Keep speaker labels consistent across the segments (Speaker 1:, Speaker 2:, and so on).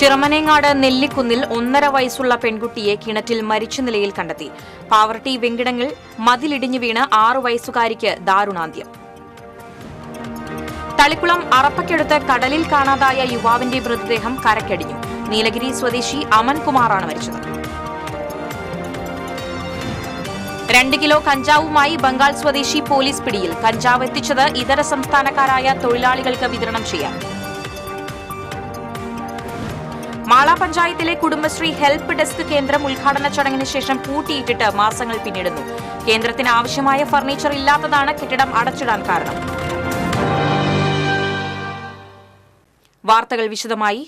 Speaker 1: ചിറമനേങ്ങാട് നെല്ലിക്കുന്നിൽ 1.5 വയസ്സുള്ള പെൺകുട്ടിയെ കിണറ്റിൽ മരിച്ച നിലയിൽ കണ്ടെത്തി. പാവർട്ടി വെങ്കിടങ്ങിൽ മതിലിടിഞ്ഞു വീണ് 6 വയസ്സുകാരിക്ക് ദാരുണാന്ത്യം. തളിക്കുളം അറപ്പക്കടുത്ത് കടലിൽ കാണാതായ യുവാവിന്റെ മൃതദേഹം കരക്കടിഞ്ഞു. നീലഗിരി സ്വദേശി അമൻകുമാറാണ് മരിച്ചത്. 2 കിലോ കഞ്ചാവുമായി ബംഗാൾ സ്വദേശി പോലീസ് പിടിയിൽ. കഞ്ചാവ് എത്തിച്ചത് ഇതര സംസ്ഥാനക്കാരായ തൊഴിലാളികൾക്ക് വിതരണം ചെയ്യാൻ. മാള പഞ്ചായത്തിലെ കുടുംബശ്രീ ഹെൽപ്പ് ഡെസ്ക് കേന്ദ്രം ഉദ്ഘാടന ചടങ്ങിന് ശേഷം പൂട്ടിയിട്ടിട്ട് മാസങ്ങൾ പിന്നിടുന്നു. കേന്ദ്രത്തിന് ആവശ്യമായ ഫർണിച്ചർ ഇല്ലാത്തതാണ് കെട്ടിടം അടച്ചിടാൻ കാരണം. വാർത്തകൾ വിശദമായി.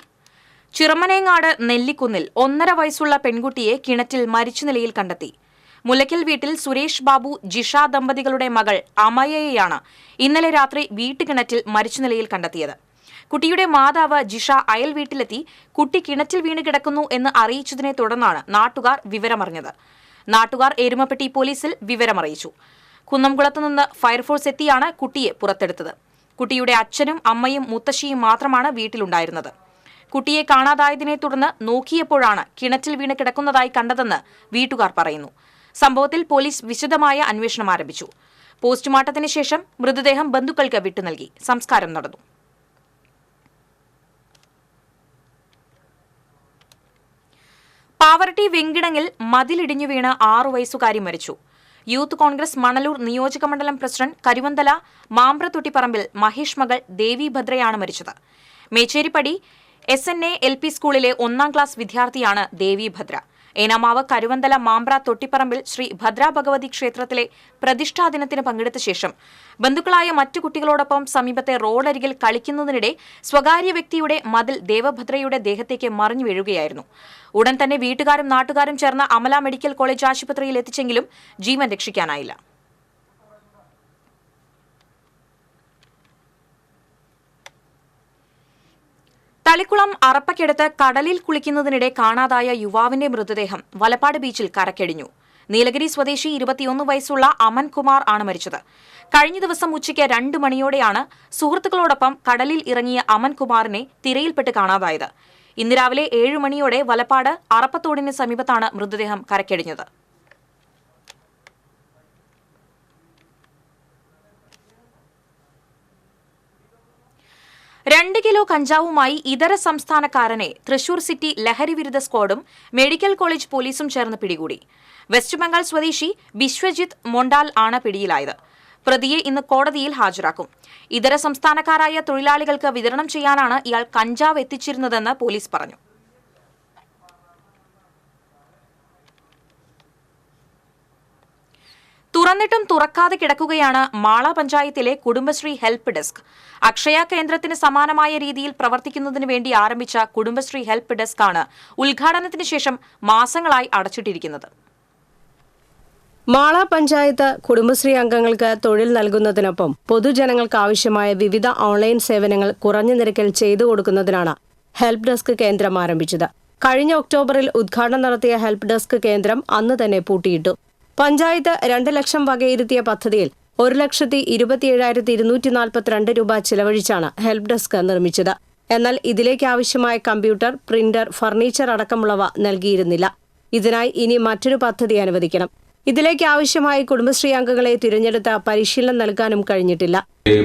Speaker 1: ചിറമനേങ്ങാട് നെല്ലിക്കുന്നിൽ 1.5 വയസ്സുള്ള പെൺകുട്ടിയെ കിണറ്റിൽ മരിച്ച നിലയിൽ കണ്ടെത്തി. മുലയ്ക്കൽ വീട്ടിൽ സുരേഷ് ബാബു ജിഷ ദമ്പതികളുടെ മകൾ അമയയെയാണ് ഇന്നലെ രാത്രി വീട്ടുകിണറ്റിൽ മരിച്ച നിലയിൽ കണ്ടെത്തിയത്. കുട്ടിയുടെ മാതാവ് ജിഷ അയൽ വീട്ടിലെത്തി കുട്ടി കിണറ്റിൽ വീണ് കിടക്കുന്നു എന്ന് അറിയിച്ചതിനെ തുടർന്നാണ് നാട്ടുകാർ വിവരമറിഞ്ഞത്. നാട്ടുകാർ എരുമപ്പെട്ടി പോലീസിൽ വിവരമറിയിച്ചു. കുന്നംകുളത്തുനിന്ന് ഫയർഫോഴ്സ് എത്തിയാണ് കുട്ടിയെ പുറത്തെടുത്തത്. കുട്ടിയുടെ അച്ഛനും അമ്മയും മുത്തശ്ശിയും മാത്രമാണ് വീട്ടിലുണ്ടായിരുന്നത്. കുട്ടിയെ കാണാതായതിനെ തുടർന്ന് നോക്കിയപ്പോഴാണ് കിണറ്റിൽ വീണ് കിടക്കുന്നതായി കണ്ടതെന്ന് വീട്ടുകാർ പറയുന്നു. സംഭവത്തിൽ പോലീസ് വിശദമായ അന്വേഷണം ആരംഭിച്ചു. പോസ്റ്റ്മോർട്ടത്തിന് ശേഷം മൃതദേഹം ബന്ധുക്കൾക്ക് വിട്ടുനൽകി. സംസ്കാരം നടന്നു. പാവർട്ടി വെങ്കിടങ്ങിൽ മതിലിടിഞ്ഞു വീണ് 6 വയസ്സുകാരി മരിച്ചു. യൂത്ത് കോൺഗ്രസ് മണലൂർ നിയോജകമണ്ഡലം പ്രസിഡന്റ് കരുവന്തല മാമ്പ്രത്തൊട്ടിപ്പറമ്പിൽ മഹേഷ് മകൾ ദേവി ഭദ്രയാണ് മരിച്ചത്. മേച്ചേരിപ്പടി SNA LP സ്കൂളിലെ 1ാം ക്ലാസ് വിദ്യാർത്ഥിയാണ് ദേവി ഭദ്ര. ഏനാമാവ് കരുവന്തല മാമ്പ്ര തൊട്ടിപ്പറമ്പിൽ ശ്രീ ഭദ്ര ഭഗവതി ക്ഷേത്രത്തിലെ പ്രതിഷ്ഠാ ദിനത്തിന് പങ്കെടുത്ത ശേഷം ബന്ധുക്കളായ മറ്റു കുട്ടികളോടൊപ്പം സമീപത്തെ റോഡരികിൽ കളിക്കുന്നതിനിടെ സ്വകാര്യ വ്യക്തിയുടെ മതിൽ ദേവഭദ്രയുടെ ദേഹത്തേക്ക് മറിഞ്ഞു വീഴുകയായിരുന്നു. ഉടൻ തന്നെ വീട്ടുകാരും നാട്ടുകാരും ചേർന്ന് അമല മെഡിക്കൽ കോളേജ് ആശുപത്രിയിൽ എത്തിച്ചെങ്കിലും ജീവൻ രക്ഷിക്കാനായില്ല. തളിക്കുളം അറപ്പക്കടുത്ത് കടലിൽ കുളിക്കുന്നതിനിടെ കാണാതായ യുവാവിന്റെ മൃതദേഹം വലപ്പാട് ബീച്ചിൽ കരക്കടിഞ്ഞു. നീലഗിരി സ്വദേശി 21 വയസ്സുള്ള അമൻകുമാർ ആണ് മരിച്ചത്. കഴിഞ്ഞ ദിവസം ഉച്ചയ്ക്ക് 2 മണിയോടെയാണ് സുഹൃത്തുക്കളോടൊപ്പം കടലിൽ ഇറങ്ങിയ അമൻകുമാറിനെ തിരയിൽപ്പെട്ട് കാണാതായത്. ഇന്ന് രാവിലെ 7 മണിയോടെ വലപ്പാട് അറപ്പത്തോടിന് സമീപത്താണ് മൃതദേഹം കരക്കടിഞ്ഞത്. രണ്ട് കിലോ കഞ്ചാവുമായി ഇതര സംസ്ഥാനക്കാരനെ തൃശൂർ സിറ്റി ലഹരിവിരുദ്ധ സ്ക്വാഡും മെഡിക്കൽ കോളേജ് പോലീസും ചേർന്ന് പിടികൂടി. വെസ്റ്റ് ബംഗാൾ സ്വദേശി ബിശ്വജിത്ത് മൊണ്ടാൽ ആണ് പിടിയിലായത്. പ്രതിയെ ഇന്ന് കോടതിയിൽ ഹാജരാക്കും. ഇതര സംസ്ഥാനക്കാരായ തൊഴിലാളികൾക്ക് വിതരണം ചെയ്യാനാണ് ഇയാൾ കഞ്ചാവ് എത്തിച്ചിരുന്നതെന്ന് പോലീസ് പറഞ്ഞു. തുറന്നിട്ടും തുറക്കാതെ കിടക്കുകയാണ് മാള പഞ്ചായത്തിലെ കുടുംബശ്രീ ഹെൽപ്പ് ഡെസ്ക്. അക്ഷയ കേന്ദ്രത്തിന് സമാനമായ രീതിയിൽ പ്രവർത്തിക്കുന്നതിന് വേണ്ടി ആരംഭിച്ച കുടുംബശ്രീ ഹെൽപ്പ് ഡെസ്ക് ആണ് ഉദ്ഘാടനത്തിന് ശേഷം മാസങ്ങളായി അടച്ചിട്ടിരിക്കുന്നത്.
Speaker 2: മാള പഞ്ചായത്ത് കുടുംബശ്രീ അംഗങ്ങൾക്ക് തൊഴിൽ നൽകുന്നതിനൊപ്പം പൊതുജനങ്ങൾക്ക് ആവശ്യമായ വിവിധ ഓൺലൈൻ സേവനങ്ങൾ കുറഞ്ഞ നിരക്കിൽ ചെയ്തു കൊടുക്കുന്നതിനാണ് ഹെൽപ്പ് ഡെസ്ക് കേന്ദ്രം ആരംഭിച്ചത്. കഴിഞ്ഞ ഒക്ടോബറിൽ ഉദ്ഘാടനം നടത്തിയ ഹെൽപ്പ് ഡെസ്ക് കേന്ദ്രം അന്ന് തന്നെ പൂട്ടിയിട്ടു. പഞ്ചായത്ത് 2 ലക്ഷം വകയിരുത്തിയ പദ്ധതിയിൽ 1,27,242 രൂപ ചിലവഴിച്ചാണ് ഹെൽപ്പ് ഡെസ്ക് നിർമ്മിച്ചത്. എന്നാൽ ഇതിലേക്ക് ആവശ്യമായ കമ്പ്യൂട്ടർ, പ്രിന്റർ, ഫർണിച്ചർ അടക്കമുള്ളവ നൽകിയിരുന്നില്ല. ഇതിനായി ഇനി മറ്റൊരു പദ്ധതി അനുവദിക്കണം. ഇതിലേക്ക് ആവശ്യമായ കുടുംബശ്രീ അംഗങ്ങളെ തിരഞ്ഞെടുത്ത് പരിശീലനം നൽകാനും കഴിഞ്ഞിട്ടില്ല.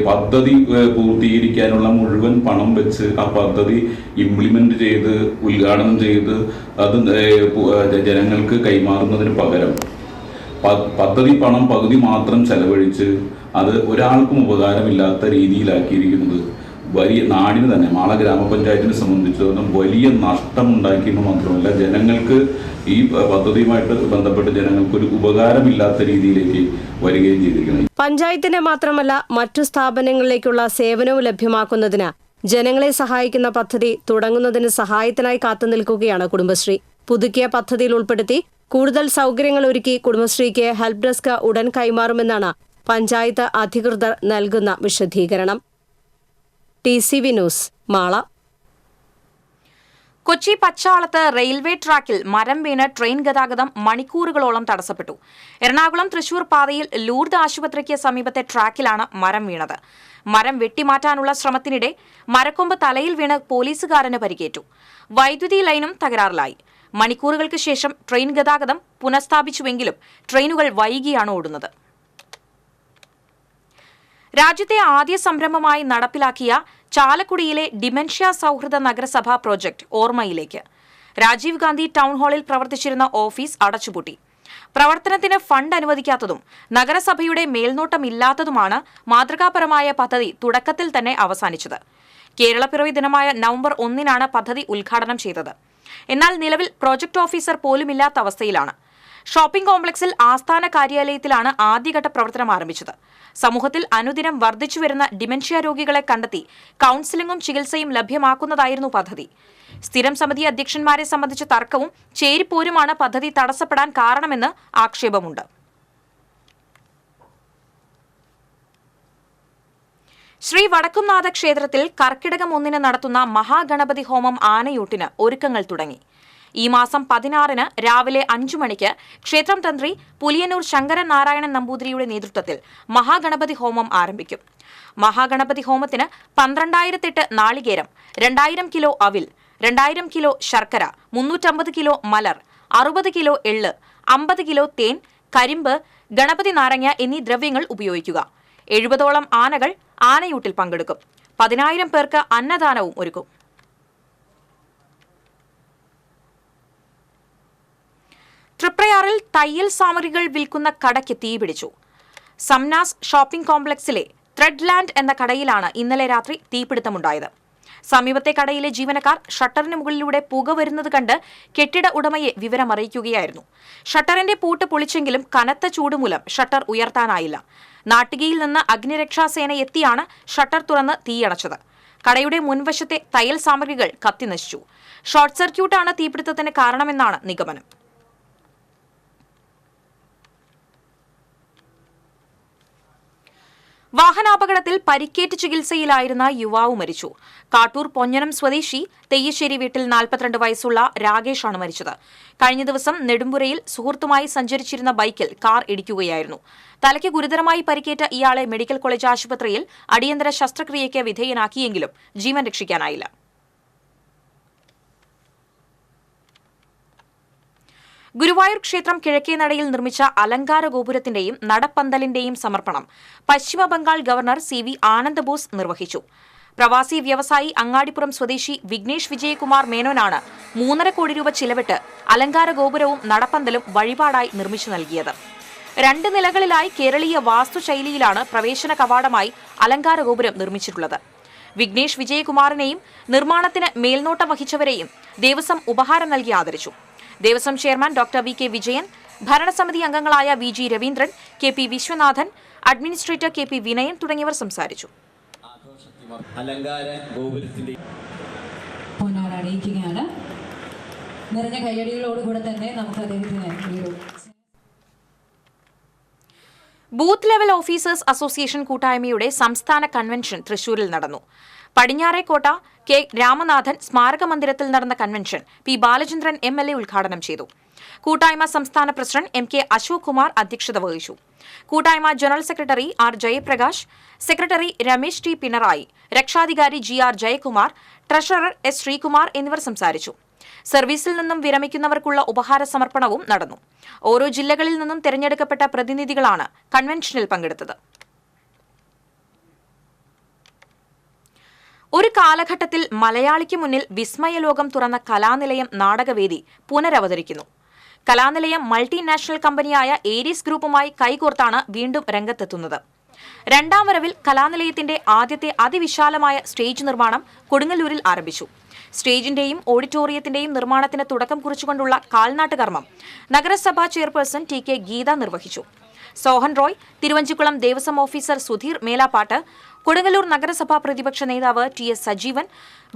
Speaker 3: പദ്ധതി പൂർത്തീകരിക്കാനുള്ള മുഴുവൻ പണം വെച്ച് ആ പദ്ധതി ഇംപ്ലിമെന്റ് ചെയ്ത് ഉദ്ഘാടനം ചെയ്ത് അത് ജനങ്ങൾക്ക് കൈമാറുന്നതിന് പകരം പദ്ധതി പണം പകുതി മാത്രം ചെലവഴിച്ച് അത് ഒരാൾക്കും ഉപകാരമില്ലാത്ത രീതിയിലാക്കിയിരിക്കുന്നത് വലിയ നാടിന് തന്നെ മാള ഗ്രാമപഞ്ചായത്തിനെ സംബന്ധിച്ചിടത്തോളം വലിയ നഷ്ടമുണ്ടാക്കിയെന്ന് മാത്രമല്ല ജനങ്ങൾക്ക് ഈ പദ്ധതിയുമായിട്ട് ബന്ധപ്പെട്ട് ജനങ്ങൾക്ക് ഒരു ഉപകാരമില്ലാത്ത രീതിയിലേക്ക് വരികയും ചെയ്തിരിക്കുന്നത്.
Speaker 2: പഞ്ചായത്തിന്റെ മാത്രമല്ല മറ്റു സ്ഥാപനങ്ങളിലേക്കുള്ള സേവനവും ലഭ്യമാക്കുന്നതിന് ജനങ്ങളെ സഹായിക്കുന്ന പദ്ധതി തുടങ്ങുന്നതിന് സഹായത്തിനായി കാത്തുനിൽക്കുകയാണ് കുടുംബശ്രീ. പുതുക്കിയ പദ്ധതിയിൽ ഉൾപ്പെടുത്തി കൂടുതൽ സൗകര്യങ്ങൾ ഒരുക്കി കുടുംബശ്രീക്ക് ഹെൽപ്പ് ഡെസ്ക് ഉടൻ കൈമാറുമെന്നാണ് പഞ്ചായത്ത് അധികൃതർ നൽകുന്ന വിശദീകരണം. TCV news, Mala.
Speaker 1: കൊച്ചി പച്ചാളത്ത് റെയിൽവേ ട്രാക്കിൽ മരം വീണ് ട്രെയിൻ ഗതാഗതം മണിക്കൂറുകളോളം തടസ്സപ്പെട്ടു. എറണാകുളം തൃശൂർ പാതയിൽ ലൂർദ് ആശുപത്രിക്ക് സമീപത്തെ ട്രാക്കിലാണ് മരം വീണത്. മരം വെട്ടിമാറ്റാനുള്ള ശ്രമത്തിനിടെ മരക്കൊമ്പ് തലയിൽ വീണ് പോലീസുകാരന് പരിക്കേറ്റു. വൈദ്യുതി ലൈനും തകരാറിലായി. മണിക്കൂറുകൾക്ക് ശേഷം ട്രെയിൻ ഗതാഗതം പുനഃസ്ഥാപിച്ചുവെങ്കിലും ട്രെയിനുകൾ വൈകിയാണ് ഓടുന്നത്. രാജ്യത്തെ ആദ്യ സംരംഭമായി നടപ്പിലാക്കിയ ചാലക്കുടിയിലെ ഡിമെൻഷ്യ സൌഹൃദ നഗരസഭാ പ്രോജക്ട് ഓർമ്മയിലേക്ക്. രാജീവ് ഗാന്ധി ടൗൺ ഹാളിൽ പ്രവർത്തിച്ചിരുന്ന ഓഫീസ് അടച്ചുപൂട്ടി. പ്രവർത്തനത്തിന് ഫണ്ട് അനുവദിക്കാത്തതും നഗരസഭയുടെ മേൽനോട്ടമില്ലാത്തതുമാണ് മാതൃകാപരമായ പദ്ധതി തുടക്കത്തിൽ തന്നെ അവസാനിച്ചത്. കേരളപ്പിറവി ദിനമായ നവംബർ 1-നാണ് പദ്ധതി ഉദ്ഘാടനം ചെയ്തത്. എന്നാൽ നിലവിൽ പ്രോജക്ട് ഓഫീസർ പോലുമില്ലാത്ത അവസ്ഥയിലാണ്. ഷോപ്പിംഗ് കോംപ്ലക്സിൽ ആസ്ഥാന കാര്യാലയത്തിലാണ് ആദ്യഘട്ട പ്രവർത്തനം ആരംഭിച്ചത്. സമൂഹത്തിൽ അനുദിനം വർദ്ധിച്ചുവരുന്ന ഡിമെൻഷ്യ രോഗികളെ കണ്ടെത്തി കൌൺസിലിംഗും ചികിത്സയും ലഭ്യമാക്കുന്നതായിരുന്നു പദ്ധതി. സ്ഥിരം സമിതി അധ്യക്ഷന്മാരെ സംബന്ധിച്ച തർക്കവും ചേരിപ്പോരുമാണ് പദ്ധതി തടസ്സപ്പെടാൻ കാരണമെന്ന് ആക്ഷേപമുണ്ട്. ശ്രീ വടക്കുംനാഥ ക്ഷേത്രത്തിൽ കർക്കിടകം 1-ന് നടത്തുന്ന മഹാഗണപതി ഹോമം ആനയൂട്ടിന് ഒരുക്കങ്ങൾ തുടങ്ങി. ഈ മാസം 16-ന് രാവിലെ 5 മണിക്ക് ക്ഷേത്രം തന്ത്രി പുലിയന്നൂർ ശങ്കരൻ നാരായണൻ നമ്പൂതിരിയുടെ നേതൃത്വത്തിൽ മഹാഗണപതി ഹോമം ആരംഭിക്കും. മഹാഗണപതി ഹോമത്തിന് 12,008 നാളികേരം, 2000 കിലോ അവിൽ, 2000 കിലോ ശർക്കര, 350 കിലോ മലർ, 60 കിലോ എള്ള്, 50 കിലോ തേൻ, കരിമ്പ്, ഗണപതി നാരങ്ങ എന്നീ ദ്രവ്യങ്ങൾ ഉപയോഗിക്കുക. 70ഓളം ആനകൾ ആനയൂട്ടിൽ പങ്കെടുക്കും. 10,000 പേർക്ക് അന്നദാനവും ഒരുക്കും. തൃപ്രയാറിൽ തയ്യൽ സാമഗ്രികൾ വിൽക്കുന്ന കടയ്ക്ക് തീപിടിച്ചു. സംനാസ് ഷോപ്പിംഗ് കോംപ്ലക്സിലെ ത്രെഡ് ലാൻഡ് എന്ന കടയിലാണ് ഇന്നലെ രാത്രി തീപിടുത്തമുണ്ടായത്. സമീപത്തെ കടയിലെ ജീവനക്കാർ ഷട്ടറിന് മുകളിലൂടെ പുക വരുന്നത് കണ്ട് കെട്ടിട ഉടമയെ വിവരമറിയിക്കുകയായിരുന്നു. ഷട്ടറിന്റെ പൂട്ട് പൊളിച്ചെങ്കിലും കനത്ത ചൂടുമൂലം ഷട്ടർ ഉയർത്താനായില്ല. നാട്ടികയിൽ നിന്ന് അഗ്നിരക്ഷാസേന എത്തിയാണ് ഷട്ടർ തുറന്ന് തീയണച്ചത്. കടയുടെ മുൻവശത്തെ തയ്യൽ സാമഗ്രികൾ കത്തിനശിച്ചു. ഷോർട്ട് സർക്യൂട്ടാണ് തീപിടുത്തത്തിന് കാരണമെന്നാണ് നിഗമനം. വാഹനാപകടത്തിൽ പരിക്കേറ്റ് ചികിത്സയിലായിരുന്ന യുവാവ് മരിച്ചു. കാട്ടൂർ പൊഞ്ഞനം സ്വദേശി തെയ്യശ്ശേരി വീട്ടിൽ 42 വയസ്സുള്ള രാകേഷാണ് മരിച്ചത്. കഴിഞ്ഞ ദിവസം നെടുമ്പുരയിൽ സുഹൃത്തുമായി സഞ്ചരിച്ചിരുന്ന ബൈക്കിൽ കാർ ഇടിക്കുകയായിരുന്നു. തലയ്ക്ക് ഗുരുതരമായി പരിക്കേറ്റ ഇയാളെ മെഡിക്കൽ കോളേജ് ആശുപത്രിയിൽ അടിയന്തര ശസ്ത്രക്രിയയ്ക്ക് വിധേയനാക്കിയെങ്കിലും ജീവൻ രക്ഷിക്കാനായില്ല. ഗുരുവായൂർ ക്ഷേത്രം കിഴക്കേനടയിൽ നിർമ്മിച്ച അലങ്കാര ഗോപുരത്തിന്റെയും നടപ്പന്തലിന്റെയും സമർപ്പണം പശ്ചിമബംഗാൾ ഗവർണർ CV ആനന്ദബോസ് നിർവഹിച്ചു. പ്രവാസി വ്യവസായി അങ്ങാടിപ്പുറം സ്വദേശി വിഘ്നേഷ് വിജയകുമാർ മേനോനാണ് 3.5 കോടി രൂപ ചിലവിട്ട് അലങ്കാര ഗോപുരവും നടപ്പന്തലും വഴിപാടായി നിർമ്മിച്ചു നൽകിയത്. 2 നിലകളിലായി കേരളീയ വാസ്തുശൈലിയിലാണ് പ്രവേശന കവാടമായി അലങ്കാര ഗോപുരം നിർമ്മിച്ചിട്ടുള്ളത്. വിഘ്നേഷ് വിജയകുമാറിനെയും നിർമ്മാണത്തിന് മേൽനോട്ടം വഹിച്ചവരെയും ദേവസ്വം ഉപഹാരം നൽകി ആദരിച്ചു. Devaswom chairman doctor VK Vijayan, ഭരണസമിതി അംഗങ്ങളായ VG Raveendran, KP Viswanathan, administrator KP Vinayan തുടങ്ങിയവർ സംസാരിച്ചു.
Speaker 4: നിറഞ്ഞ കയ്യടികളോടുകൂടെ തന്നെ നമുക്ക് അദ്ദേഹത്തിന്
Speaker 1: ബൂത്ത് ലെവൽ ഓഫീസേഴ്സ് അസോസിയേഷൻ കൂട്ടായ്മയുടെ സംസ്ഥാന കൺവെൻഷൻ തൃശൂരിൽ നടന്നു. പടിഞ്ഞാറേക്കോട്ട K രാമനാഥൻ സ്മാരക മന്ദിരത്തിൽ നടന്ന കൺവെൻഷൻ P ബാലചന്ദ്രൻ MLA ഉദ്ഘാടനം ചെയ്തു. കൂട്ടായ്മ സംസ്ഥാന പ്രസിഡന്റ് MK അശോക് കുമാർ അധ്യക്ഷത വഹിച്ചു. കൂട്ടായ്മ general secretary R Jayaprakash, secretary Ramesh T Pinarayi, രക്ഷാധികാരി GR Jayakumar, treasurer S Sreekumar എന്നിവർ സംസാരിച്ചു. സർവീസിൽ നിന്നും വിരമിക്കുന്നവർക്കുള്ള ഉപഹാര സമർപ്പണവും നടന്നു. ഓരോ ജില്ലകളിൽ നിന്നും തെരഞ്ഞെടുക്കപ്പെട്ട പ്രതിനിധികളാണ് കൺവെൻഷനിൽ പങ്കെടുത്തത്. ഒരു കാലഘട്ടത്തിൽ മലയാളിക്ക് മുന്നിൽ വിസ്മയലോകം തുറന്ന കലാനിലയം നാടകവേദി പുനരവതരിക്കുന്നു. കലാനിലയം മൾട്ടിനാഷണൽ കമ്പനിയായ ഏരീസ് ഗ്രൂപ്പുമായി കൈകോർത്താണ് വീണ്ടും രംഗത്തെത്തുന്നത്. 2ാം വരവിൽ കലാനിലയത്തിന്റെ ആദ്യത്തെ അതിവിശാലമായ സ്റ്റേജ് നിർമ്മാണം കൊടുങ്ങല്ലൂരിൽ ആരംഭിച്ചു. സ്റ്റേജിന്റെയും ഓഡിറ്റോറിയത്തിന്റെയും നിർമ്മാണത്തിന് തുടക്കം കുറിച്ചുകൊണ്ടുള്ള കാൽനാട്ട് കർമ്മം നഗരസഭാ ചെയർപേഴ്സൺ TK ഗീത നിർവഹിച്ചു. സോഹൻ റോയ്, തിരുവഞ്ചിക്കുളം ദേവസ്വം ഓഫീസർ സുധീർ മേലാപ്പാട്ട്, കൊടുങ്ങല്ലൂർ നഗരസഭാ പ്രതിപക്ഷ നേതാവ് TS Sajeevan,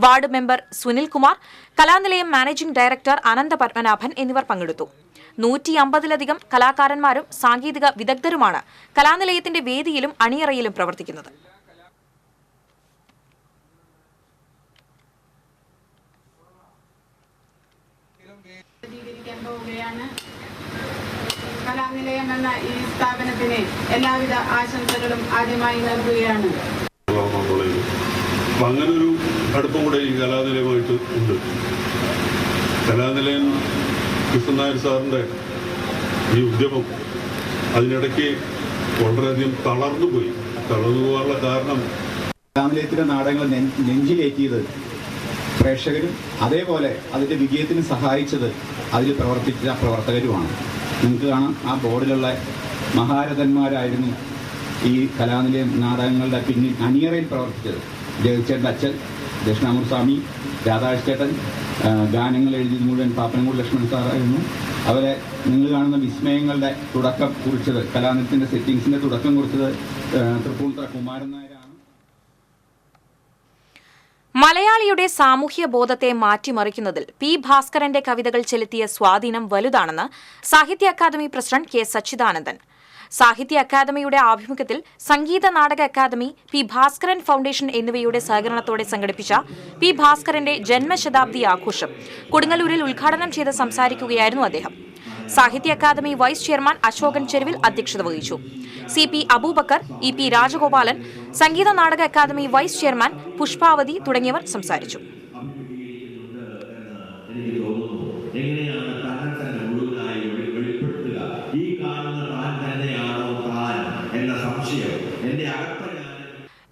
Speaker 1: ward member Sunilkumar, Kalanilayam managing director Anantha Padmanabhan എന്നിവർ പങ്കെടുത്തു. 150-ലധികം കലാകാരന്മാരും സാങ്കേതിക വിദഗ്ധരുമാണ് കലാനിലയത്തിന്റെ വേദിയിലും അണിയറയിലും പ്രവർത്തിക്കുന്നത്.
Speaker 5: സജ്ജീകരിക്കാൻ പോവുകയാണ്. കലാനിലയം എന്ന ഈ സ്ഥാപനത്തിന് എല്ലാവിധ ആശംസകളും ആദ്യമായി നൽകുകയാണ്.
Speaker 6: അങ്ങനൊരു അടുപ്പം കൂടെ ഈ കലാനിലയമായിട്ട് ഉണ്ട്. കലാനിലയം കൃഷ്ണൻ നായർ സാറിൻ്റെ ഈ ഉദ്യമം അതിനിടയ്ക്ക് വളരെയധികം തളർന്നു പോകാനുള്ള കാരണം
Speaker 7: കലാനിലയത്തിലെ നാടകങ്ങൾ നെഞ്ചിലേറ്റിയത് പ്രേക്ഷകരും അതേപോലെ അതിൻ്റെ വിജയത്തിന് സഹായിച്ചത് അതിൽ പ്രവർത്തിച്ച പ്രവർത്തകരുമാണ്. നിങ്ങൾക്ക് കാണാം, ആ ബോർഡിലുള്ള മഹാരഥന്മാരായിരുന്നു ഈ കലാനിലയം നാടകങ്ങളുടെ പിന്നിൽ അണിയറയിൽ പ്രവർത്തിച്ചത്. ജഗച്ചേട്ടൻ്റെ അച്ഛൻ ദക്ഷിണാമൂർ സ്വാമി, രാധാകൃഷ്ണേട്ടൻ, ഗാനങ്ങൾ എഴുതിയത് മുഴുവൻ പാപ്പനംകോട് ലക്ഷ്മൺ സാറായിരുന്നു. അവരെ നിങ്ങൾ കാണുന്ന വിസ്മയങ്ങളുടെ തുടക്കം കുറിച്ചത്, കലാനിലയത്തിൻ്റെ സെറ്റിങ്സിൻ്റെ തുടക്കം കുറിച്ചത് തൃപ്പൂണിത്തുറ കുമാരൻ നായരാണ്.
Speaker 1: മലയാളിയുടെ സാമൂഹ്യ ബോധത്തെ മാറ്റിമറിക്കുന്നതിൽ പി ഭാസ്കരന്റെ കവിതകൾ ചെലുത്തിയ സ്വാധീനം വലുതാണെന്ന് സാഹിത്യ അക്കാദമി പ്രസിഡന്റ് കെ സച്ചിദാനന്ദൻ. സാഹിത്യ അക്കാദമിയുടെ ആഭിമുഖ്യത്തിൽ Sangeetha Nataka academy, P Bhaskaran foundation എന്നിവയുടെ സഹകരണത്തോടെ സംഘടിപ്പിച്ച പി ഭാസ്കരന്റെ ജന്മശതാബ്ദി ആഘോഷം കൊടുങ്ങല്ലൂരിൽ ഉദ്ഘാടനം ചെയ്ത് സംസാരിക്കുകയായിരുന്നു അദ്ദേഹം. സാഹിത്യ അക്കാദമി വൈസ് ചെയർമാൻ അശോകൻ ചെരുവിൽ അധ്യക്ഷത വഹിച്ചു. CP Abubakar, EP Rajagopalan, Sangeetha Nataka academy vice chairman Pushpavati തുടങ്ങിയവർ സംസാരിച്ചു.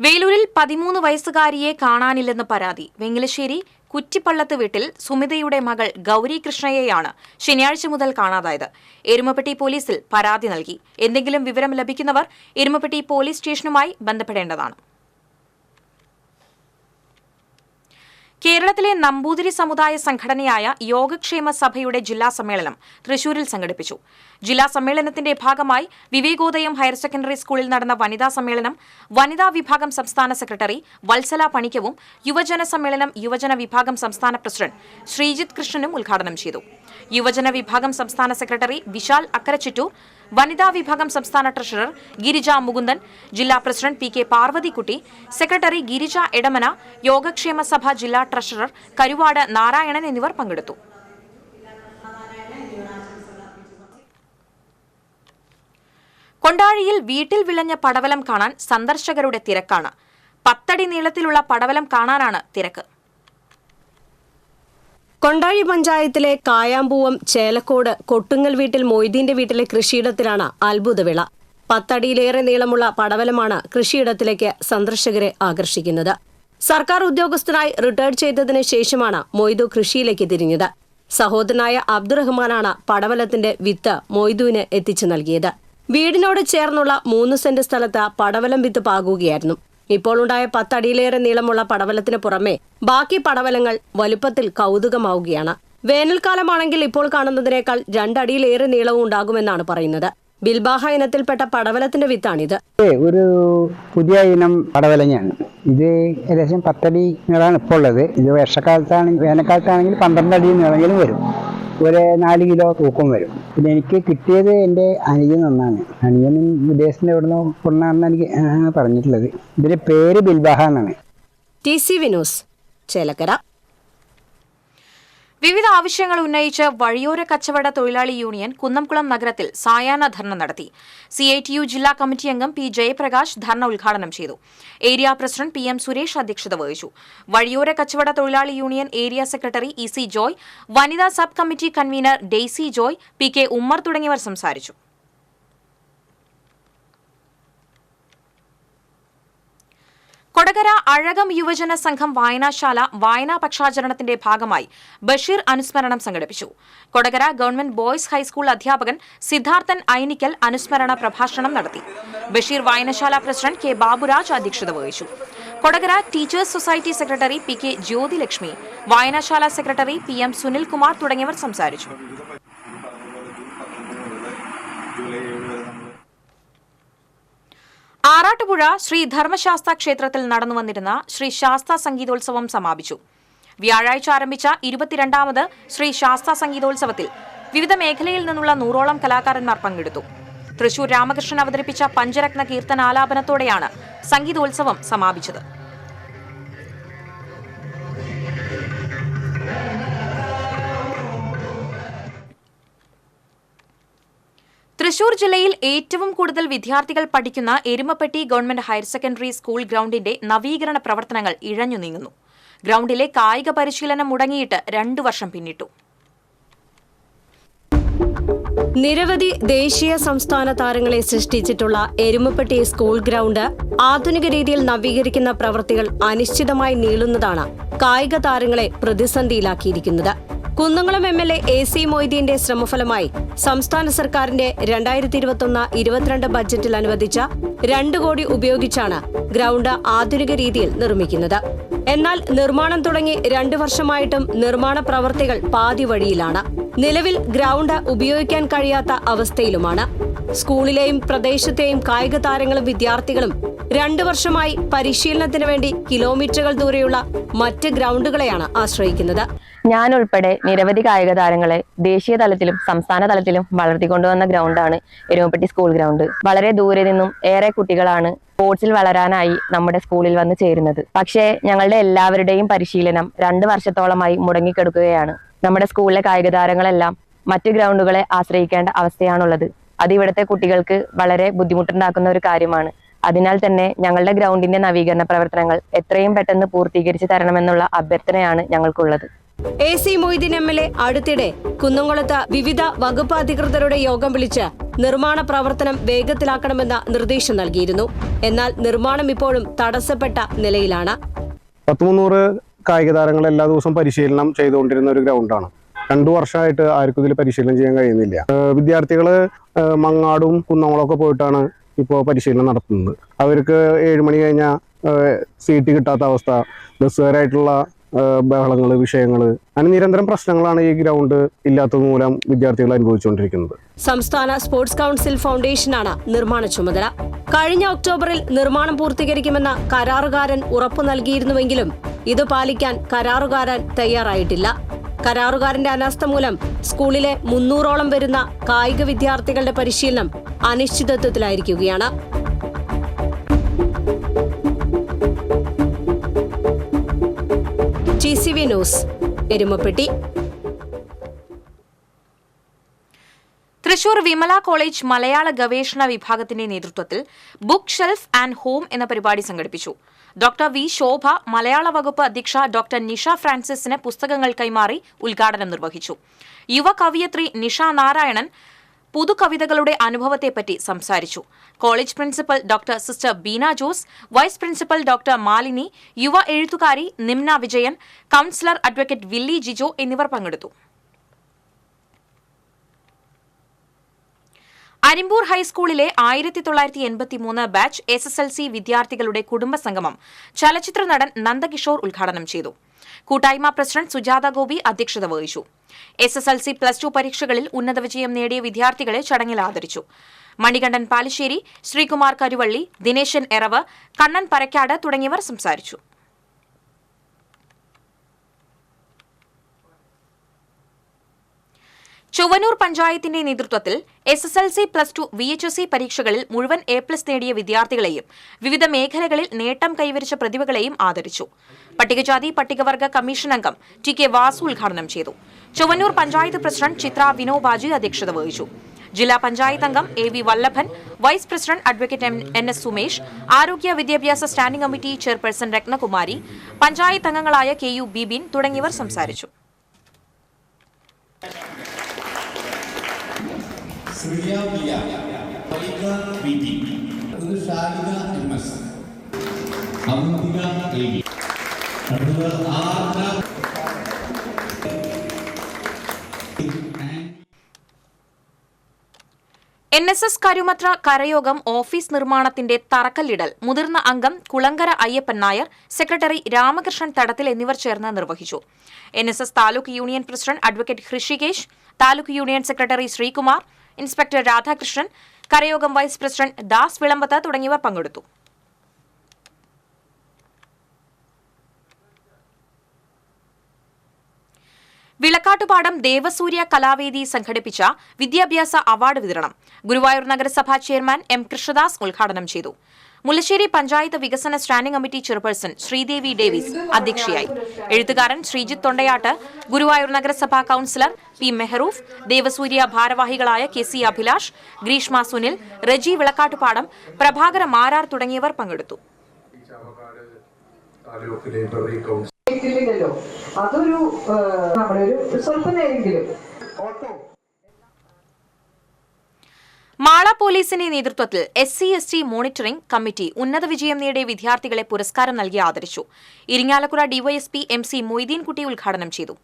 Speaker 1: വേലൂരിൽ 13 വയസ്സുകാരിയെ കാണാനില്ലെന്ന് പരാതി. വെങ്ങലശ്ശേരി കുറ്റിപ്പള്ളത്ത് വീട്ടിൽ സുമിതയുടെ മകൾ ഗൌരി കൃഷ്ണയെയാണ് ശനിയാഴ്ച മുതൽ കാണാതായത്. എരുമപ്പെട്ടി പോലീസിൽ പരാതി നൽകി. എന്തെങ്കിലും വിവരം ലഭിക്കുന്നവർ എരുമപ്പെട്ടി പോലീസ് സ്റ്റേഷനുമായി ബന്ധപ്പെടേണ്ടതാണ്. കേരളത്തിലെ നമ്പൂതിരി സമുദായ സംഘടനയായ യോഗക്ഷേമ സഭയുടെ ജില്ലാ സമ്മേളനം തൃശൂരിൽ സംഘടിപ്പിച്ചു. ജില്ലാ സമ്മേളനത്തിന്റെ ഭാഗമായി വിവേകോദയം ഹയർ സെക്കൻഡറി സ്കൂളിൽ നടന്ന വനിതാ സമ്മേളനം വനിതാ വിഭാഗം സംസ്ഥാന സെക്രട്ടറി വത്സല പണിക്കവും യുവജന സമ്മേളനം യുവജന വിഭാഗം സംസ്ഥാന പ്രസിഡന്റ് ശ്രീജിത്ത് കൃഷ്ണനും ഉദ്ഘാടനം ചെയ്തു. യുവജന വിഭാഗം സംസ്ഥാന സെക്രട്ടറി വിശാൽ അക്കരച്ചിറ്റൂർ, വനിതാ വിഭാഗം സംസ്ഥാന ട്രഷറർ ഗിരിജ മുകുന്ദൻ, ജില്ലാ president PK Parvathikutty, secretary Girija Edamana, Yogakshema Sabha ജില്ലാ ട്രഷറർ കരുവാട് നാരായണൻ എന്നിവർ പങ്കെടുത്തു. കൊണ്ടാഴിയിൽ വീട്ടിൽ വിളഞ്ഞ പടവലം കാണാൻ സന്ദർശകരുടെ തിരക്കാണ്. 10 അടി നീളത്തിലുള്ള പടവലം കാണാനാണ് തിരക്ക്.
Speaker 2: കൊണ്ടാഴി പഞ്ചായത്തിലെ കായാമ്പൂവം, ചേലക്കോട്, കൊട്ടുങ്ങൽ വീട്ടിൽ മൊയ്തീന്റെ വീട്ടിലെ കൃഷിയിടത്തിലാണ് അത്ഭുതവിള. 10 അടിയിലേറെ നീളമുള്ള പടവലമാണ് കൃഷിയിടത്തിലേക്ക് സന്ദർശകരെ ആകർഷിക്കുന്നത്. സർക്കാർ ഉദ്യോഗസ്ഥനായി റിട്ടയർ ചെയ്തതിന് ശേഷമാണ് മൊയ്തു കൃഷിയിലേക്ക് തിരിഞ്ഞത്. സഹോദരനായ അബ്ദുറഹ്മാനാണ് പടവലത്തിന്റെ വിത്ത് മൊയ്തുവിന് എത്തിച്ചു നൽകിയത്. വീടിനോട് ചേർന്നുള്ള 3 സെന്റ് സ്ഥലത്ത് പടവലം വിത്ത് പാകുകയായിരുന്നു. ഇപ്പോൾ ഉണ്ടായ 10 അടിയിലേറെ നീളമുള്ള പടവലത്തിന് പുറമെ ബാക്കി പടവലങ്ങൾ വലുപ്പത്തിൽ കൗതുകമാവുകയാണ്. വേനൽക്കാലമാണെങ്കിൽ ഇപ്പോൾ കാണുന്നതിനേക്കാൾ 2 അടിയിലേറെ നീളവും ഉണ്ടാകുമെന്നാണ് പറയുന്നത്. ബിൽബാഹ ഇനത്തിൽപ്പെട്ട പടവലത്തിന്റെ വിത്താണിത്.
Speaker 8: ഒരു പുതിയ ഇനം പടവലങ്ങയാണ്. ഇത് ഏകദേശം 10 അടി നീളമാണ് ഇപ്പോൾ ഉള്ളത്. ഇത് വേനൽക്കാലത്താണെങ്കിൽ 12 അടി നീളമെങ്കിലും വരും. ഒരു 4 കിലോ തൂക്കം വരും. പിന്നെ എനിക്ക് കിട്ടിയത് എൻ്റെ അനിയൻ ഒന്നാണ്. അനിയനും വിദേശത്ത് എവിടുന്ന് കൊണ്ടാണെന്ന് എനിക്ക് പറഞ്ഞിട്ടുള്ളത്. ഇതിന്റെ പേര് ബിൽബാഹ എന്നാണ്.
Speaker 2: TCV news, Chelakkara.
Speaker 1: വിവിധ ആവശ്യങ്ങൾ ഉന്നയിച്ച് വഴിയോര കച്ചവട തൊഴിലാളി യൂണിയൻ കുന്നംകുളം നഗരത്തിൽ സായാഹ്ന ധർണ നടത്തി. CITU ജില്ലാ കമ്മിറ്റി അംഗം P ജയപ്രകാശ് ധർണ ഉദ്ഘാടനം ചെയ്തു. ഏരിയ പ്രസിഡന്റ് PM സുരേഷ് അധ്യക്ഷത വഹിച്ചു. വഴിയോര കച്ചവട തൊഴിലാളി union area secretary EC Joy, വനിതാ sub committee convenor Daisy Joy, PK Ummer തുടങ്ങിയവർ സംസാരിച്ചു. കൊടകര അഴകം യുവജന സംഘം വായനാശാല വായനാ പക്ഷാചരണത്തിന്റെ ഭാഗമായി ബഷീർ അനുസ്മരണം സംഘടിപ്പിച്ചു. കൊടകര ഗവൺമെന്റ് ബോയ്സ് ഹൈസ്കൂൾ അധ്യാപകൻ സിദ്ധാർത്ഥൻ ഐനിക്കൽ അനുസ്മരണ പ്രഭാഷണം നടത്തി. ബഷീർ വായനശാല പ്രസിഡന്റ് K ബാബുരാജ് അധ്യക്ഷത വഹിച്ചു. Kodakara teachers society secretary PK Jyothilakshmi, വായനാശാല സെക്രട്ടറി PM സുനിൽകുമാർ തുടങ്ങിയവർ സംസാരിച്ചു. ആറാട്ടുപുഴ ശ്രീ ധർമ്മശാസ്ത്ര ക്ഷേത്രത്തിൽ നടന്നുവന്നിരുന്ന ശ്രീ ശാസ്ത സംഗീതോത്സവം സമാപിച്ചു. വ്യാഴാഴ്ച ആരംഭിച്ച 22ാമത് ശ്രീ ശാസ്ത സംഗീതോത്സവത്തിൽ വിവിധ മേഖലയിൽ നിന്നുള്ള 100ഓളം കലാകാരന്മാർ പങ്കെടുത്തു. തൃശൂർ രാമകൃഷ്ണൻ അവതരിപ്പിച്ച പഞ്ചരത്ന കീർത്തനാലാപനത്തോടെയാണ് സംഗീതോത്സവം സമാപിച്ചത്. തൃശൂർ ജില്ലയിൽ ഏറ്റവും കൂടുതൽ വിദ്യാർത്ഥികൾ പഠിക്കുന്ന Erumapetty government higher secondary school ഗ്രൌണ്ടിന്റെ നവീകരണ പ്രവർത്തനങ്ങൾ ഇഴഞ്ഞു നീങ്ങുന്നു. ഗ്രൌണ്ടിലെ കായിക പരിശീലനം മുടങ്ങിയിട്ട് 2 വർഷം പിന്നിട്ടു.
Speaker 2: നിരവധി ദേശീയ സംസ്ഥാന താരങ്ങളെ സൃഷ്ടിച്ചിട്ടുള്ള എരുമപ്പെട്ടി സ്കൂൾ ഗ്രൌണ്ട് ആധുനിക രീതിയിൽ നവീകരിക്കുന്ന പ്രവൃത്തികൾ അനിശ്ചിതമായി നീളുന്നതാണ് കായിക താരങ്ങളെ പ്രതിസന്ധിയിലാക്കിയിരിക്കുന്നത്. കുന്നംകുളം MLA AC മൊയ്തീന്റെ ശ്രമഫലമായി സംസ്ഥാന സർക്കാരിന്റെ 2021-22 ബജറ്റിൽ അനുവദിച്ച 2 കോടി ഉപയോഗിച്ചാണ് ഗ്രൌണ്ട് ആധുനിക രീതിയിൽ നിർമ്മിക്കുന്നത്. എന്നാൽ നിർമ്മാണം തുടങ്ങി 2 വർഷമായിട്ടും നിർമ്മാണ പ്രവൃത്തികൾ പാതി വഴിയിലാണ്. നിലവിൽ ഗ്രൌണ്ട് ഉപയോഗിക്കാൻ കഴിയാത്ത അവസ്ഥയിലുമാണ്. സ്കൂളിലെയും പ്രദേശത്തെയും കായിക താരങ്ങളും വിദ്യാർത്ഥികളും 2 വർഷമായി പരിശീലനത്തിന് വേണ്ടി കിലോമീറ്ററുകൾ ദൂരെയുള്ള മറ്റ് ഗ്രൌണ്ടുകളെയാണ് ആശ്രയിക്കുന്നത്.
Speaker 9: ഞാൻ ഉൾപ്പെടെ നിരവധി കായിക താരങ്ങളെ ദേശീയ തലത്തിലും സംസ്ഥാന തലത്തിലും വളർത്തിക്കൊണ്ടുവന്ന ഗ്രൗണ്ടാണ് എരുമപ്പെട്ടി സ്കൂൾ ഗ്രൗണ്ട്. വളരെ ദൂരെ നിന്നും ഏറെ കുട്ടികളാണ് സ്പോർട്സിൽ വളരാനായി നമ്മുടെ സ്കൂളിൽ വന്ന് ചേരുന്നത്. പക്ഷേ ഞങ്ങളുടെ എല്ലാവരുടെയും പരിശീലനം 2 വർഷത്തോളമായി മുടങ്ങിക്കിടക്കുകയാണ്. നമ്മുടെ സ്കൂളിലെ കായിക താരങ്ങളെല്ലാം മറ്റ് ഗ്രൗണ്ടുകളെ ആശ്രയിക്കേണ്ട അവസ്ഥയാണുള്ളത്. അത് ഇവിടുത്തെ കുട്ടികൾക്ക് വളരെ ബുദ്ധിമുട്ടുണ്ടാക്കുന്ന ഒരു കാര്യമാണ്. അതിനാൽ തന്നെ ഞങ്ങളുടെ ഗ്രൗണ്ടിന്റെ നവീകരണ പ്രവർത്തനങ്ങൾ എത്രയും പെട്ടെന്ന് പൂർത്തീകരിച്ച് തരണമെന്നുള്ള അഭ്യർത്ഥനയാണ് ഞങ്ങൾക്കുള്ളത്.
Speaker 2: AC മൊയ്തീൻ MLA അടുത്തിടെ കുന്നംകുളത്ത് വിവിധ വകുപ്പ് അധികൃതരുടെ യോഗം വിളിച്ച് നിർമ്മാണ പ്രവർത്തനം വേഗത്തിലാക്കണമെന്ന നിർദ്ദേശം നൽകിയിരുന്നു. എന്നാൽ നിർമ്മാണം ഇപ്പോഴും തടസ്സപ്പെട്ട നിലയിലാണ്.
Speaker 10: 300 കായിക താരങ്ങൾ എല്ലാ ദിവസവും പരിശീലനം ചെയ്തുകൊണ്ടിരുന്ന ഒരു ഗ്രൗണ്ടാണ്. 2 വർഷമായിട്ട് ആർക്കും ഇതിൽ പരിശീലനം ചെയ്യാൻ കഴിയുന്നില്ല. വിദ്യാർത്ഥികൾ മങ്ങാടും കുന്നംകുളമൊക്കെ പോയിട്ടാണ് ഇപ്പോൾ പരിശീലനം നടത്തുന്നത്. അവർക്ക് 7 മണി കഴിഞ്ഞാൽ സീറ്റ് കിട്ടാത്ത അവസ്ഥ, ബസ്സുകാരായിട്ടുള്ള ബഹളങ്ങൾ, വിഷയങ്ങൾ, അങ്ങനെ നിരന്തരം പ്രശ്നങ്ങളാണ് ഈ ഗ്രൗണ്ട് ഇല്ലാത്തത് മൂലം വിദ്യാർത്ഥികൾ അനുഭവിച്ചുകൊണ്ടിരിക്കുന്നത്.
Speaker 2: സംസ്ഥാന സ്പോർട്സ് കൗൺസിൽ ഫൗണ്ടേഷനാണ് നിർമ്മാണ ചുമതല. കഴിഞ്ഞ ഒക്ടോബറിൽ നിർമ്മാണം പൂർത്തീകരിക്കുമെന്ന കരാറുകാരൻ ഉറപ്പു നൽകിയിരുന്നുവെങ്കിലും ഇത് പാലിക്കാൻ കരാറുകാരൻ തയ്യാറായിട്ടില്ല. കരാറുകാരന്റെ അനാസ്ഥ മൂലം സ്കൂളിലെ 300ഓളം വരുന്ന കായിക വിദ്യാർത്ഥികളുടെ പരിശീലനം അനിശ്ചിതത്വത്തിലായിരിക്കുകയാണ്. GCV news, Erumapetty.
Speaker 1: Thrissur Vimala college മലയാള ഗവേഷണ വിഭാഗത്തിന്റെ നേതൃത്വത്തിൽ ബുക്ക് ഷെൽഫ് ആൻഡ് ഹോം എന്ന പരിപാടി സംഘടിപ്പിച്ചു. ഡോക്ടർ വി ശോഭ മലയാള വകുപ്പ് അധ്യക്ഷ ഡോക്ടർ നിഷ ഫ്രാൻസിസിന് പുസ്തകങ്ങൾ കൈമാറി ഉദ്ഘാടനം നിർവഹിച്ചു. യുവ കവിയത്രി നിഷ നാരായണൻ പുതുകവിതകളുടെ അനുഭവത്തെപ്പറ്റി സംസാരിച്ചു. College principal doctor sister Beena Jose, vice principal doctor Malini, യുവ എഴുത്തുകാരി നിംന വിജയൻ, കൌൺസിലർ അഡ്വക്കേറ്റ് വില്ലി ജിജോ എന്നിവർ പങ്കെടുത്തു. അരിമ്പൂർ ഹൈസ്കൂളിലെ 1983 ബാച്ച് SSLC വിദ്യാർത്ഥികളുടെ കുടുംബസംഗമം ചലച്ചിത്ര നടൻ നന്ദകിഷോർ ഉദ്ഘാടനം ചെയ്തു. കൂട്ടായ്മ പ്രസിഡന്റ് സുജാത ഗോപി അധ്യക്ഷത വഹിച്ചു. SSLC +2 പരീക്ഷകളിൽ ഉന്നത വിജയം നേടിയ വിദ്യാർത്ഥികളെ ചടങ്ങിൽ ആദരിച്ചു. മണികണ്ഠൻ പാലിശ്ശേരി, ശ്രീകുമാർ കരുവള്ളി, ദിനേശൻ എറവ്, കണ്ണൻ പരക്കാട് തുടങ്ങിയവർ സംസാരിച്ചു. ചൊവ്വന്നൂർ പഞ്ചായത്തിന്റെ നേതൃത്വത്തിൽ SSLC +2 VHSC പരീക്ഷകളിൽ മുഴുവൻ A+ നേടിയ വിദ്യാർത്ഥികളെയും വിവിധ മേഖലകളിൽ നേട്ടം കൈവരിച്ച പ്രതിഭകളെയും ആദരിച്ചു. പട്ടികജാതി പട്ടികവർഗ കമ്മീഷൻ അംഗം TK വാസു ഉദ്ഘാടനം ചെയ്തു. ചൊവ്വന്നൂർ പഞ്ചായത്ത് പ്രസിഡന്റ് ചിത്ര വിനോബാജി അധ്യക്ഷത വഹിച്ചു. ജില്ലാ പഞ്ചായത്ത് അംഗം AV Vallabhan, vice president advocate NS Sumesh, ആരോഗ്യ വിദ്യാഭ്യാസ standing committee chairperson Rathnakumari, panchayat അംഗങ്ങളായ KU ബിബിൻ തുടങ്ങിയവർ സംസാരിച്ചു. NSS കരുമത്ര കരയോഗം ഓഫീസ് നിർമ്മാണത്തിന്റെ തറക്കല്ലിടൽ മുതിർന്ന അംഗം കുളങ്കര അയ്യപ്പൻ നായർ, സെക്രട്ടറി രാമകൃഷ്ണൻ തടത്തിൽ എന്നിവർ ചേർന്ന് നിർവഹിച്ചു. NSS taluk union president advocate Hrishikesh, taluk union secretary Sreekumar, inspector Radhakrishnan, Karayogam vice president Das Vilambath തുടങ്ങിയവർ പങ്കെടുത്തു. വിളക്കാട്ടുപാടം ദേവസൂര്യ കലാവേദി സംഘടിപ്പിച്ച വിദ്യാഭ്യാസ അവാർഡ് വിതരണം ഗുരുവായൂർ നഗരസഭാ ചെയർമാൻ M കൃഷ്ണദാസ് ഉദ്ഘാടനം ചെയ്തു. മുല്ലശ്ശേരി പഞ്ചായത്ത് വികസന standing committee chairperson Sreedevi Davis അധ്യക്ഷയായി. എഴുത്തുകാരൻ ശ്രീജിത്ത് തൊണ്ടയാട്ട്, ഗുരുവായൂർ നഗരസഭാ കൌൺസിലർ പി മെഹറൂഫ്, ദേവസൂര്യ ഭാരവാഹികളായ കെ.സി. അഭിലാഷ്, ഗ്രീഷ്മ സുനിൽ, റജി വിളക്കാട്ടുപാടം, പ്രഭാകര മാരാർ തുടങ്ങിയവർ പങ്കെടുത്തു.
Speaker 11: അതൊരു സ്വല്പനേരെങ്കിലും
Speaker 1: മാള പോലീസിന്റെ നേതൃത്വത്തിൽ SC/ST മോണിറ്ററിംഗ് കമ്മിറ്റി ഉന്നത വിജയം നേടിയ വിദ്യാർത്ഥികളെ പുരസ്കാരം നൽകി ആദരിച്ചു. ഇരിങ്ങാലക്കുട ഡിവൈഎസ്പി MC മൊയ്തീൻകുട്ടി ഉദ്ഘാടനം ചെയ്തു.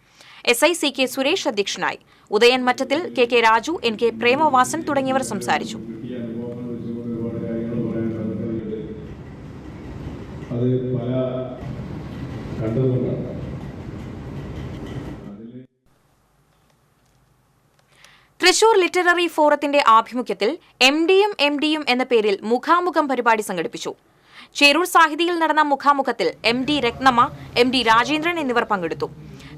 Speaker 1: SI CK സുരേഷ് അധ്യക്ഷനായി. ഉദയൻ മറ്റത്തിൽ, KK രാജു, NK പ്രേമവാസൻ തുടങ്ങിയവർ സംസാരിച്ചു. തൃശൂർ ലിറ്റററി ഫോറത്തിന്റെ ആഭിമുഖ്യത്തിൽ MDയും എന്ന പേരിൽ മുഖാമുഖം പരിപാടി സംഘടിപ്പിച്ചു. ചേരൂർ സാഹിതിയിൽ നടന്ന മുഖാമുഖത്തിൽ MD രത്നമ്മ, MD രാജേന്ദ്രൻ എന്നിവർ പങ്കെടുത്തു.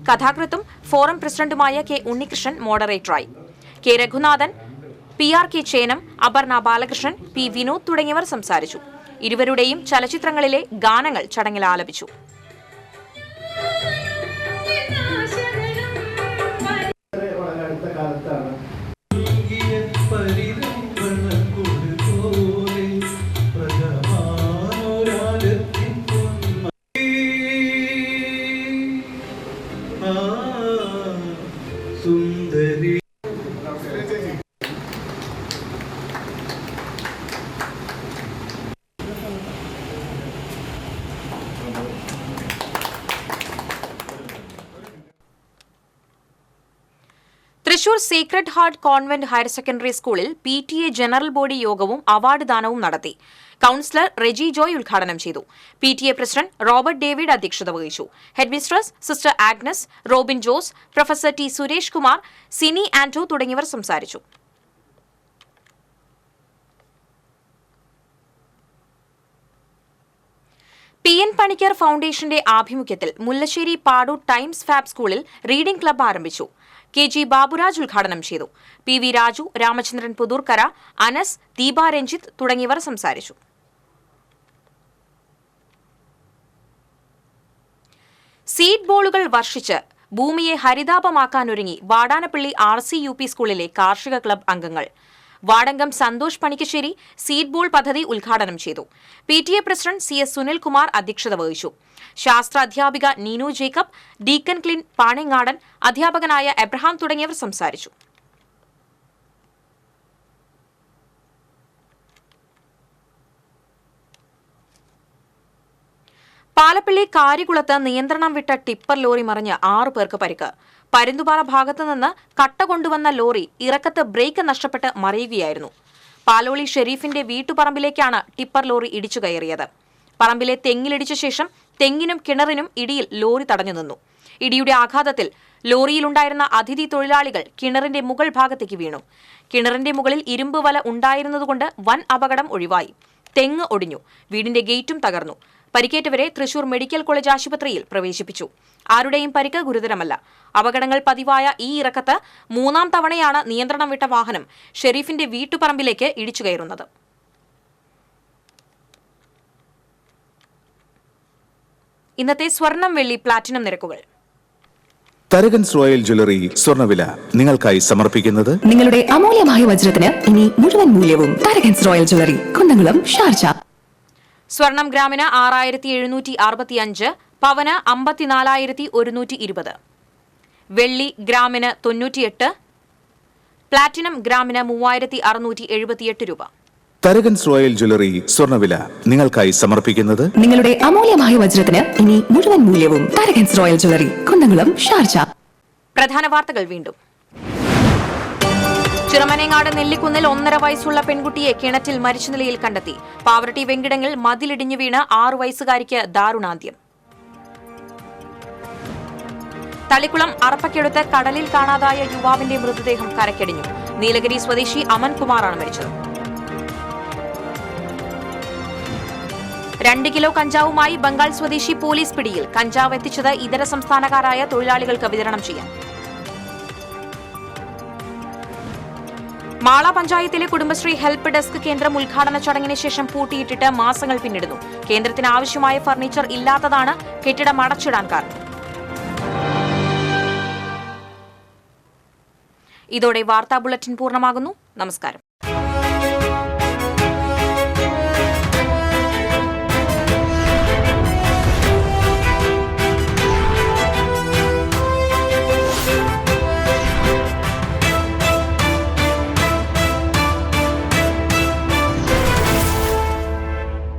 Speaker 1: കഥാകൃത്തും ഫോറം പ്രസിഡന്റുമായ K ഉണ്ണികൃഷ്ണൻ മോഡറേറ്ററായി. K Raghunathan, PRK Chenam, Aparna Balakrishnan, P Vinod തുടങ്ങിയവർ സംസാരിച്ചു. ഇരുവരുടെയും ചലച്ചിത്രങ്ങളിലെ ഗാനങ്ങൾ ചടങ്ങിൽ ആലപിച്ചു. Thrissur secret heart convent higher secondary സ്കൂളിൽ PTA ജനറൽ ബോഡി യോഗവും അവാർഡ് ദാനവും നടത്തി. കൌൺസിലർ റെജി ജോയ് ഉദ്ഘാടനം ചെയ്തു. PTA പ്രസിഡന്റ് റോബർട്ട് ഡേവിഡ് അധ്യക്ഷത വഹിച്ചു. Headmistress sister Agnes, Robin Jose, professor T Suresh Kumar, Sini Anto തുടങ്ങിയവർ സംസാരിച്ചു. PN പണിക്കർ ഫൗണ്ടേഷന്റെ ആഭിമുഖ്യത്തിൽ മുല്ലശ്ശേരി പാടൂർ ടൈംസ് ഫാബ് സ്കൂളിൽ റീഡിംഗ് ക്ലബ്ബ് ആരംഭിച്ചു. KG ബാബുരാജ് ഉദ്ഘാടനം ചെയ്തു. PV രാജു, രാമചന്ദ്രൻ പുതൂർക്കര, അനസ്, ദീപ രഞ്ജിത്ത് തുടങ്ങിയവർ സംസാരിച്ചു. സീഡ് ബോളുകൾ വർഷിച്ച് ഭൂമിയെ ഹരിതാപമാക്കാനൊരുങ്ങി വാടാനപ്പള്ളി RCUP സ്കൂളിലെ കാർഷിക ക്ലബ് അംഗങ്ങൾ. വാടങ്കം സന്തോഷ് പണിക്കശ്ശേരി സീഡ് ബോൾ പദ്ധതി ഉദ്ഘാടനം ചെയ്തു. PTA പ്രസിഡന്റ് CS സുനിൽകുമാർ അധ്യക്ഷത വഹിച്ചു. ശാസ്ത്ര അധ്യാപിക നീനു ജേക്കബ്, ഡീക്കൻ ക്ലിൻ പാണിങ്ങാടൻ, അധ്യാപകനായ എബ്രഹാം തുടങ്ങിയവർ സംസാരിച്ചു. പാലപ്പള്ളി കാരികുളത്ത് നിയന്ത്രണം വിട്ട ടിപ്പർ ലോറി മറിഞ്ഞ് 6 പേർക്ക് പരിക്ക്. പരുന്തുപാറ ഭാഗത്തുനിന്ന് കട്ട കൊണ്ടുവന്ന ലോറി ഇറക്കത്ത് ബ്രേക്ക് നഷ്ടപ്പെട്ട് മറിയുകയായിരുന്നു. പാലോളി ഷെരീഫിന്റെ വീട്ടുപറമ്പിലേക്കാണ് ടിപ്പർ ലോറി ഇടിച്ചു കയറിയത്. പറമ്പിലെ തെങ്ങിലിടിച്ച ശേഷം തെങ്ങിനും കിണറിനും ഇടിയിൽ ലോറി തടഞ്ഞു നിന്നു. ഇടിയുടെ ആഘാതത്തിൽ ലോറിയിലുണ്ടായിരുന്ന അതിഥി തൊഴിലാളികൾ കിണറിന്റെ മുകൾ ഭാഗത്തേക്ക് വീണു. കിണറിന്റെ മുകളിൽ ഇരുമ്പ് വല ഉണ്ടായിരുന്നതുകൊണ്ട് വൻ അപകടം ഒഴിവായി. തെങ്ങ് ഒടിഞ്ഞു. വീടിന്റെ ഗേറ്റും തകർന്നു. പരിക്കേറ്റവരെ തൃശൂർ മെഡിക്കൽ കോളേജ് ആശുപത്രിയിൽ പ്രവേശിപ്പിച്ചു. ആരുടെയും പരിക്ക് ഗുരുതരമല്ല. അപകടങ്ങൾ പതിവായ ഈ ഇറക്കത്ത് 3ാം തവണയാണ് നിയന്ത്രണം വിട്ട വാഹനം ഷെരീഫിന്റെ വീട്ടുപറമ്പിലേക്ക് ഇടിച്ചു കയറുന്നത്. ഇന്നത്തെ സ്വർണം, വെള്ളി, പ്ലാറ്റിനം നിരക്കുകൾ.
Speaker 12: തരകൻസ് റോയൽ ജ്വല്ലറി സ്വർണ്ണവില നിങ്ങൾക്കായി സമർപ്പിക്കുന്നത്
Speaker 13: നിങ്ങളുടെ അമൂല്യമായ വജ്രത്തിന് ഇനി മുഴുവൻ മൂല്യവും Tharakans royal jewellery, Kunnamkulam, Sharjah.
Speaker 1: സ്വർണം ഗ്രാമിന് 6765, പവന് 54,120, വെള്ളി ഗ്രാമിന് 98, പ്ലാറ്റിനം ഗ്രാമിന് 3678 രൂപ.
Speaker 12: തരകൻസ് റോയൽ ജ്വല്ലറി സ്വർണ്ണവില നിങ്ങൾക്കായി സമർപ്പിക്കുന്നത്
Speaker 13: നിങ്ങളുടെ അമൂല്യമായ വജ്രത്തിന് ഇനി മുഴുവൻ മൂല്യവും Tharakans royal jewellery, Kunnamkulam, Sharjah.
Speaker 1: പ്രധാന വാർത്തകൾ വീണ്ടും. ചിറമനേങ്ങാട് നെല്ലിക്കുന്നിൽ 1.5 വയസ്സുള്ള പെൺകുട്ടിയെ കിണറ്റിൽ മരിച്ച നിലയിൽ കണ്ടെത്തി. പാവറട്ടി വെങ്കിടങ്ങിൽ മതിലിടിഞ്ഞു വീണ് 6 വയസ്സുകാരിക്ക് ദാരുണാന്ത്യം. തളിക്കുളം അറപ്പക്കടുത്ത് കടലിൽ കാണാതായ യുവാവിന്റെ മൃതദേഹം കരക്കടിഞ്ഞു. നീലഗിരി സ്വദേശി അമൻകുമാറാണ് മരിച്ചത്. 2 കിലോ കഞ്ചാവുമായി ബംഗാൾ സ്വദേശി പോലീസ് പിടിയിൽ. കഞ്ചാവ് എത്തിച്ചത് ഇതര സംസ്ഥാനക്കാരായ തൊഴിലാളികൾക്ക് വിതരണം ചെയ്യാൻ. മാള പഞ്ചായത്തിലെ കുടുംബശ്രീ ഹെൽപ്പ് ഡെസ്ക് കേന്ദ്രം ഉദ്ഘാടന ചടങ്ങിന് ശേഷം പൂട്ടിയിട്ടിട്ട് മാസങ്ങൾ പിന്നിടുന്നു. കേന്ദ്രത്തിന് ആവശ്യമായ ഫർണിച്ചർ ഇല്ലാത്തതാണ് കെട്ടിടം അടച്ചിടാൻ കാരണം. ഇതോടെ വാർത്താ ബുള്ളറ്റിൻ പൂർണ്ണമാകുന്നു. നമസ്കാരം.